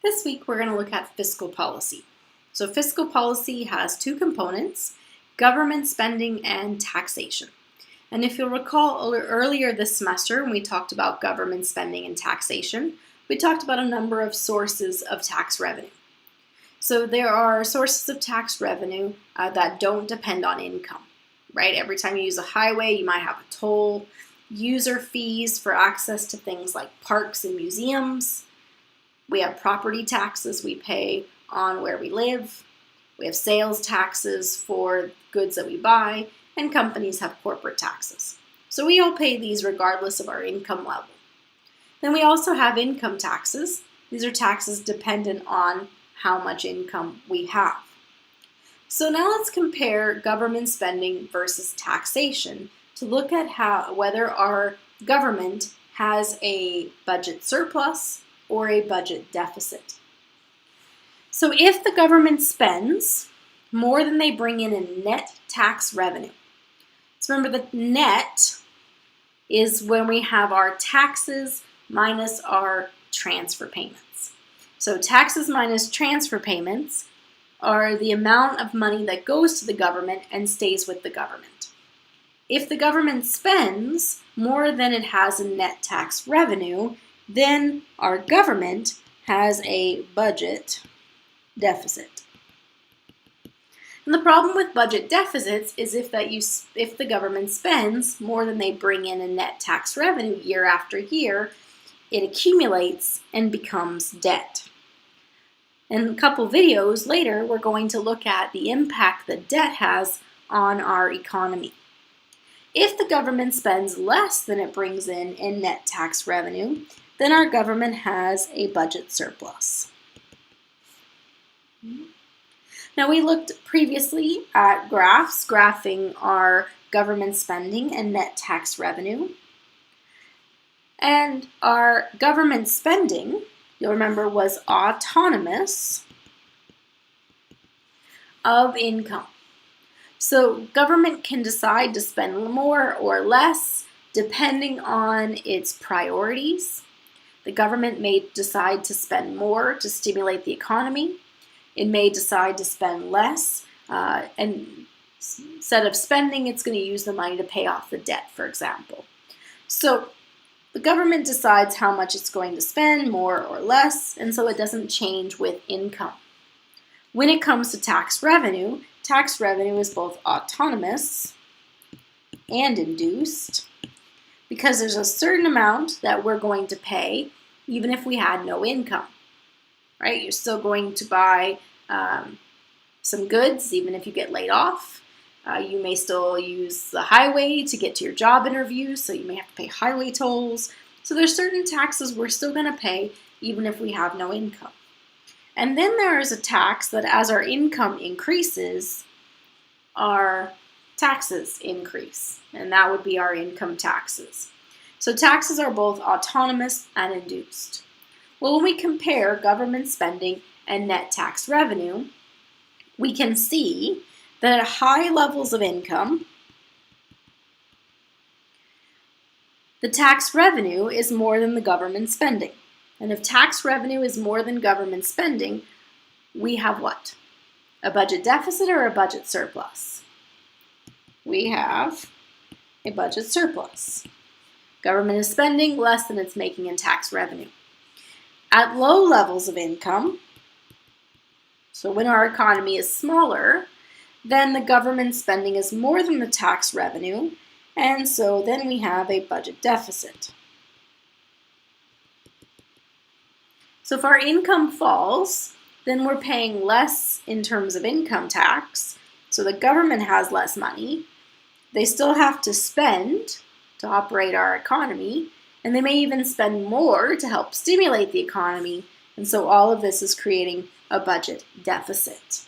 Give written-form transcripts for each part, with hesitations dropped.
This week we're going to look at fiscal policy. So fiscal policy has two components, government spending and taxation. And if you'll recall earlier this semester when we talked about government spending and taxation, we talked about a number of sources of tax revenue. So there are sources of tax revenue that don't depend on income, right? Every time you use a highway, you might have a toll, user fees for access to things like parks and museums. We have property taxes we pay on where we live. We have sales taxes for goods that we buy, and companies have corporate taxes. So we all pay these regardless of our income level. Then we also have income taxes. These are taxes dependent on how much income we have. So now let's compare government spending versus taxation to look at whether our government has a budget surplus or a budget deficit. So if the government spends more than they bring in net tax revenue, so remember that net is when we have our taxes minus our transfer payments. So taxes minus transfer payments are the amount of money that goes to the government and stays with the government. If the government spends more than it has in net tax revenue, then our government has a budget deficit. And the problem with budget deficits is if the government spends more than they bring in net tax revenue year after year, it accumulates and becomes debt. In a couple videos later, we're going to look at the impact that debt has on our economy. If the government spends less than it brings in net tax revenue, then our government has a budget surplus. Now we looked previously at graphs graphing our government spending and net tax revenue. And our government spending, you'll remember, was autonomous of income. So government can decide to spend more or less depending on its priorities. The government may decide to spend more to stimulate the economy. It may decide to spend less, and instead of spending, it's going to use the money to pay off the debt, for example. So the government decides how much it's going to spend, more or less, and so it doesn't change with income. When it comes to tax revenue is both autonomous and induced, because there's a certain amount that we're going to pay even if we had no income, right? You're still going to buy some goods even if you get laid off. You may still use the highway to get to your job interview, so you may have to pay highway tolls. So there's certain taxes we're still going to pay even if we have no income. And then there is a tax that as our income increases, our taxes increase, and that would be our income taxes. So taxes are both autonomous and induced. Well, when we compare government spending and net tax revenue, we can see that at high levels of income, the tax revenue is more than the government spending. And if tax revenue is more than government spending, we have what? A budget deficit or a budget surplus? We have a budget surplus. Government is spending less than it's making in tax revenue. At low levels of income, so when our economy is smaller, then the government spending is more than the tax revenue, and so then we have a budget deficit. So if our income falls, then we're paying less in terms of income tax, so the government has less money. They still have to spend to operate our economy, and they may even spend more to help stimulate the economy, and so all of this is creating a budget deficit.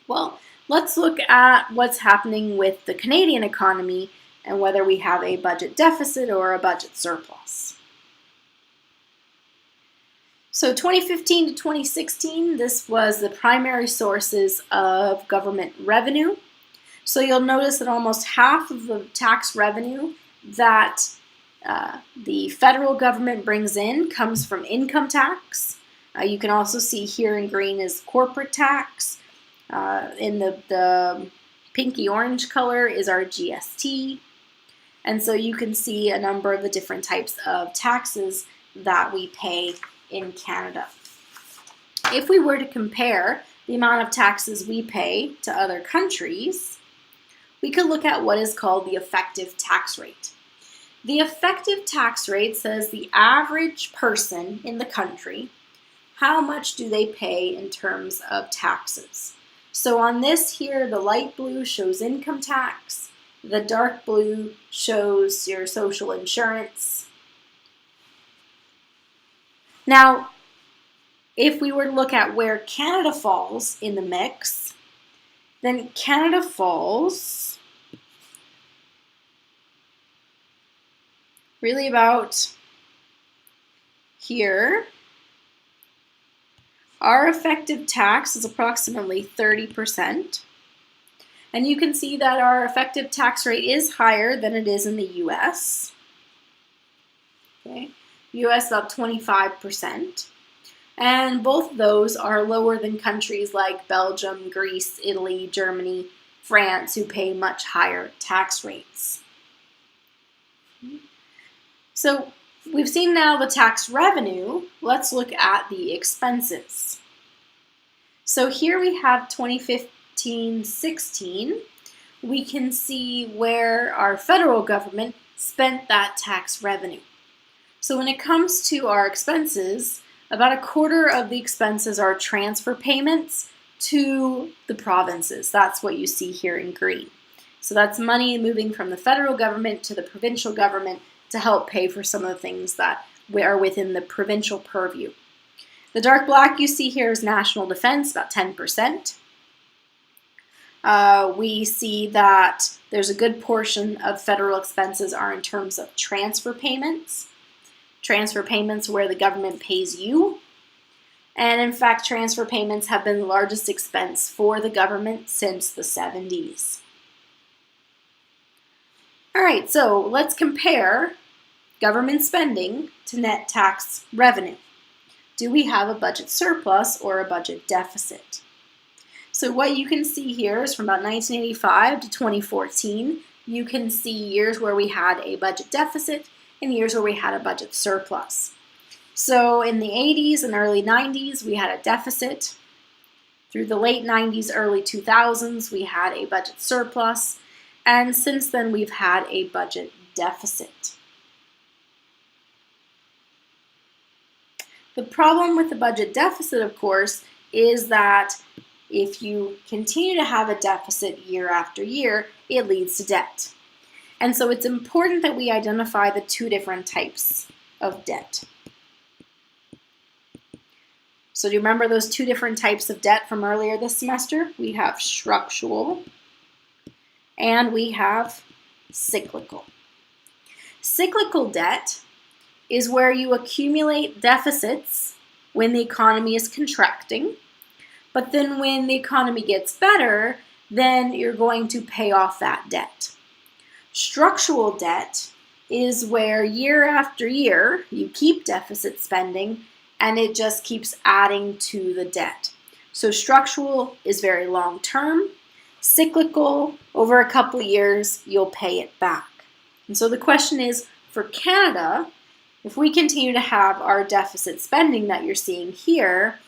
Well, let's look at what's happening with the Canadian economy and whether we have a budget deficit or a budget surplus. So 2015 to 2016, this was the primary sources of government revenue. So you'll notice that almost half of the tax revenue that the federal government brings in comes from income tax. You can also see here in green is corporate tax. In the pinky orange color is our GST. And so you can see a number of the different types of taxes that we pay in Canada. If we were to compare the amount of taxes we pay to other countries, we could look at what is called the effective tax rate. The effective tax rate says the average person in the country, how much do they pay in terms of taxes. So on this here, the light blue shows income tax, the dark blue shows your social insurance. Now, if we were to look at where Canada falls in the mix, then Canada falls really about here. Our effective tax is approximately 30%. And you can see that our effective tax rate is higher than it is in the US. Okay. US about 25. And both of those are lower than countries like Belgium, Greece, Italy, Germany, France, who pay much higher tax rates. So we've seen now the tax revenue. Let's look at the expenses. So here we have 2015-16. We can see where our federal government spent that tax revenue. So when it comes to our expenses, about a quarter of the expenses are transfer payments to the provinces. That's what you see here in green. So that's money moving from the federal government to the provincial government to help pay for some of the things that are within the provincial purview. The dark black you see here is national defense, about 10%. We see that there's a good portion of federal expenses are in terms of transfer payments. Transfer payments where the government pays you. And in fact, transfer payments have been the largest expense for the government since the 70s. All right, so let's compare government spending to net tax revenue. Do we have a budget surplus or a budget deficit? So what you can see here is from about 1985 to 2014, you can see years where we had a budget deficit and years where we had a budget surplus. So in the 80s and early 90s, we had a deficit. Through the late 90s, early 2000s, we had a budget surplus. And since then, we've had a budget deficit. The problem with the budget deficit, of course, is that if you continue to have a deficit year after year, it leads to debt. And so it's important that we identify the two different types of debt. So do you remember those two different types of debt from earlier this semester? We have structural and we have cyclical. Cyclical debt is where you accumulate deficits when the economy is contracting, but then when the economy gets better, then you're going to pay off that debt. Structural debt is where year after year you keep deficit spending and it just keeps adding to the debt. So structural is very long term. Cyclical, over a couple years, you'll pay it back. And so the question is, for Canada, if we continue to have our deficit spending that you're seeing here,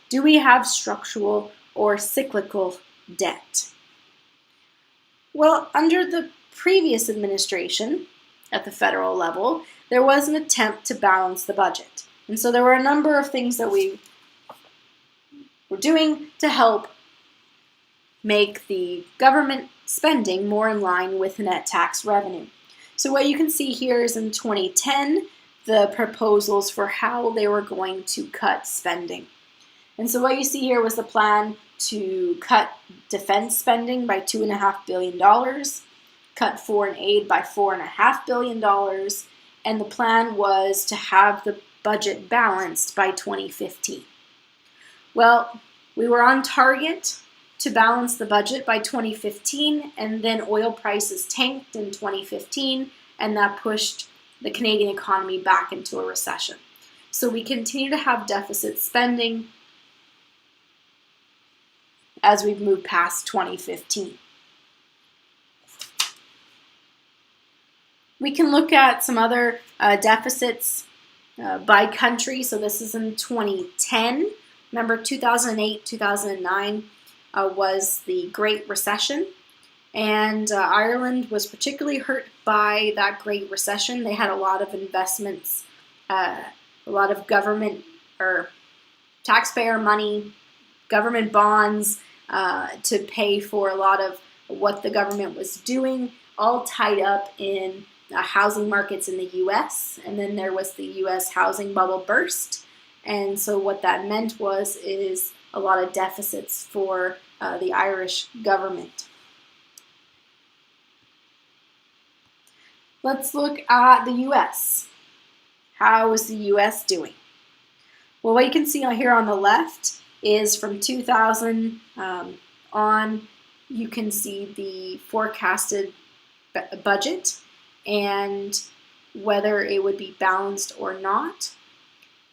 do we have structural or cyclical debt? Well, under the previous administration at the federal level, there was an attempt to balance the budget. And so there were a number of things that we were doing to help make the government spending more in line with net tax revenue. So what you can see here is in 2010, the proposals for how they were going to cut spending. And so what you see here was the plan to cut defense spending by $2.5 billion, cut foreign aid by $4.5 billion, and the plan was to have the budget balanced by 2015. Well, we were on target to balance the budget by 2015, and then oil prices tanked in 2015, and that pushed the Canadian economy back into a recession. So we continue to have deficit spending as we've moved past 2015. We can look at some other deficits by country. So this is in 2010. Remember, 2008, 2009 was the Great Recession. And Ireland was particularly hurt by that Great Recession. They had a lot of investments, a lot of government or taxpayer money, government bonds to pay for a lot of what the government was doing, all tied up in housing markets in the U.S. And then there was the U.S. housing bubble burst. And so what that meant is a lot of deficits for the Irish government. Let's look at the U.S. How is the U.S. doing? Well, what you can see here on the left is from 2000 on, you can see the forecasted budget and whether it would be balanced or not.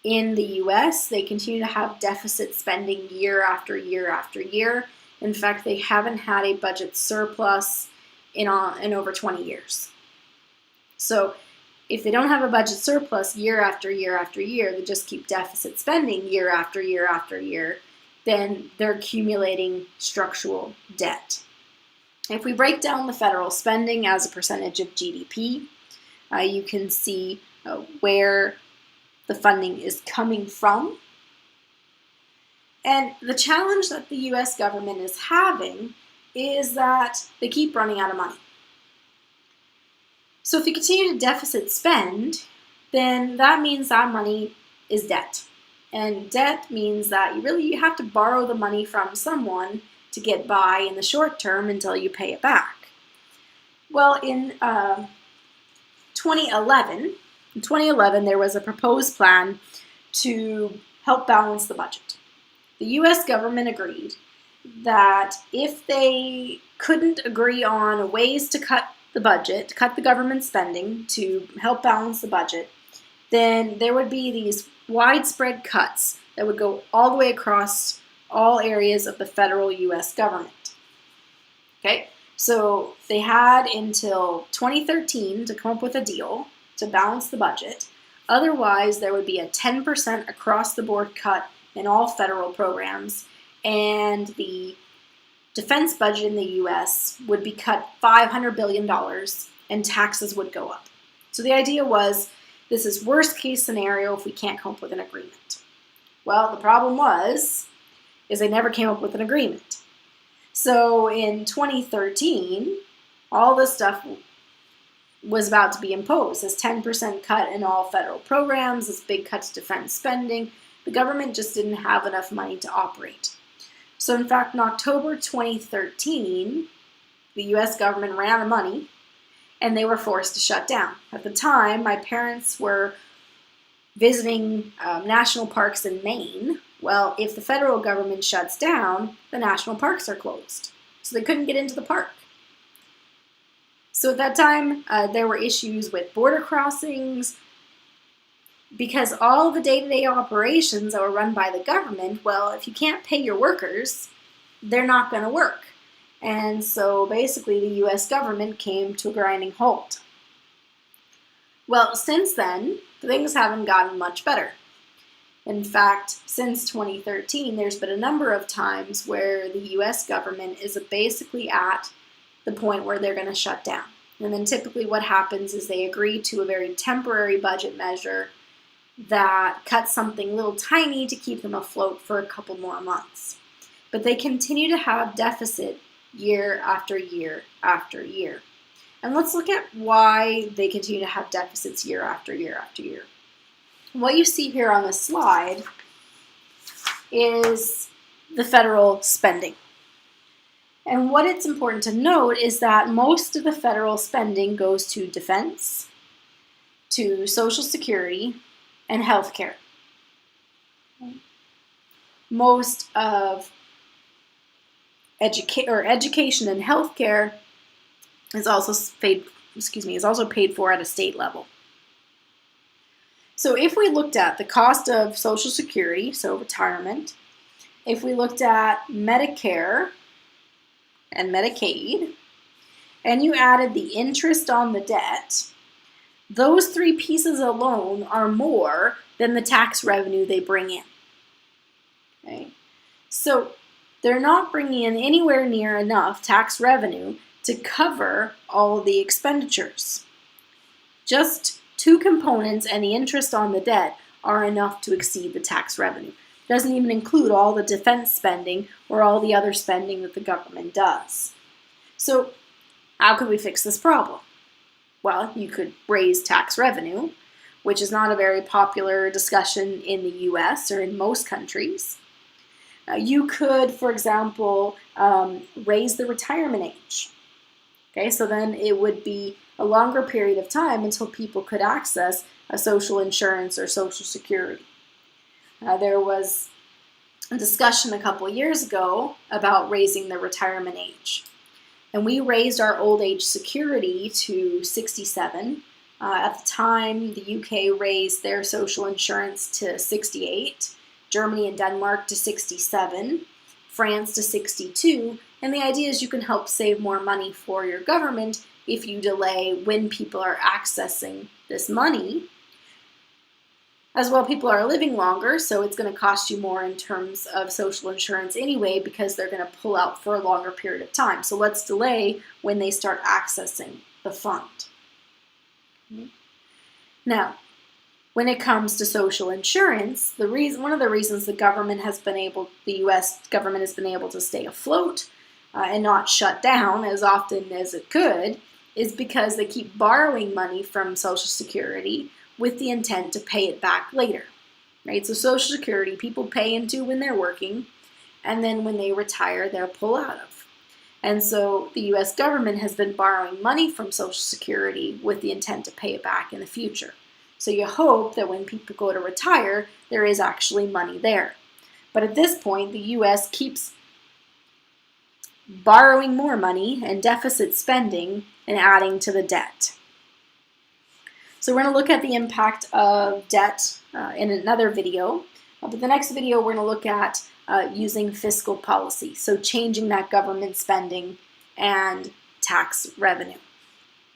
In the U.S., they continue to have deficit spending year after year after year. In fact, they haven't had a budget surplus in over 20 years. So if they don't have a budget surplus year after year after year, they just keep deficit spending year after year after year, then they're accumulating structural debt. If we break down the federal spending as a percentage of GDP, you can see where the funding is coming from. And the challenge that the U.S. government is having is that they keep running out of money. So if you continue to deficit spend, then that means that money is debt. And debt means that you have to borrow the money from someone to get by in the short term until you pay it back. Well, in 2011, there was a proposed plan to help balance the budget. The U.S. government agreed that if they couldn't agree on ways to cut the budget, cut the government spending to help balance the budget, then there would be these widespread cuts that would go all the way across all areas of the federal U.S. government. Okay, so they had until 2013 to come up with a deal to balance the budget. Otherwise, there would be a 10% across-the-board cut in all federal programs, and the defense budget in the U.S. would be cut $500 billion, and taxes would go up. So the idea was, this is worst-case scenario if we can't come up with an agreement. Well, the problem is they never came up with an agreement. So in 2013, all this stuff was about to be imposed. This 10% cut in all federal programs, this big cut to defense spending. The government just didn't have enough money to operate. So in fact, in October 2013, the U.S. government ran out of money and they were forced to shut down. At the time, my parents were visiting national parks in Maine. Well, if the federal government shuts down, the national parks are closed. So they couldn't get into the park. So at that time, there were issues with border crossings, because all the day-to-day operations that were run by the government, well, if you can't pay your workers, they're not going to work. And so basically the U.S. government came to a grinding halt. Well, since then, things haven't gotten much better. In fact, since 2013, there's been a number of times where the U.S. government is basically at the point where they're going to shut down. And then typically what happens is they agree to a very temporary budget measure that cuts something little tiny to keep them afloat for a couple more months. But they continue to have deficit year after year after year. And let's look at why they continue to have deficits year after year after year. What you see here on the slide is the federal spending. And what it's important to note is that most of the federal spending goes to defense, to Social Security, and healthcare. Most of education and healthcare is also paid for at a state level. So if we looked at the cost of Social Security, so retirement, if we looked at Medicare and Medicaid, and you added the interest on the debt, those three pieces alone are more than the tax revenue they bring in. Okay? So they're not bringing in anywhere near enough tax revenue to cover all of the expenditures. Just two components and the interest on the debt are enough to exceed the tax revenue. It doesn't even include all the defense spending or all the other spending that the government does. So how could we fix this problem? Well, you could raise tax revenue, which is not a very popular discussion in the US or in most countries. You could, for example, raise the retirement age. Okay, so then it would be a longer period of time until people could access a social insurance or Social Security. There was a discussion a couple years ago about raising the retirement age. And we raised our old age security to 67. At the time, the UK raised their social insurance to 68, Germany and Denmark to 67, France to 62, and the idea is you can help save more money for your government if you delay when people are accessing this money. As well, people are living longer, so it's going to cost you more in terms of social insurance anyway because they're going to pull out for a longer period of time. So let's delay when they start accessing the fund. Now, when it comes to social insurance, one of the reasons the U.S. government has been able to stay afloat and not shut down as often as it could is because they keep borrowing money from Social Security with the intent to pay it back later. Right? So Social Security, people pay into when they're working, and then when they retire, they'll pull out of. And so the U.S. government has been borrowing money from Social Security with the intent to pay it back in the future. So you hope that when people go to retire, there is actually money there. But at this point, the U.S. keeps borrowing more money and deficit spending and adding to the debt. So we're going to look at the impact of debt in another video. But the next video, we're going to look at using fiscal policy, so changing that government spending and tax revenue.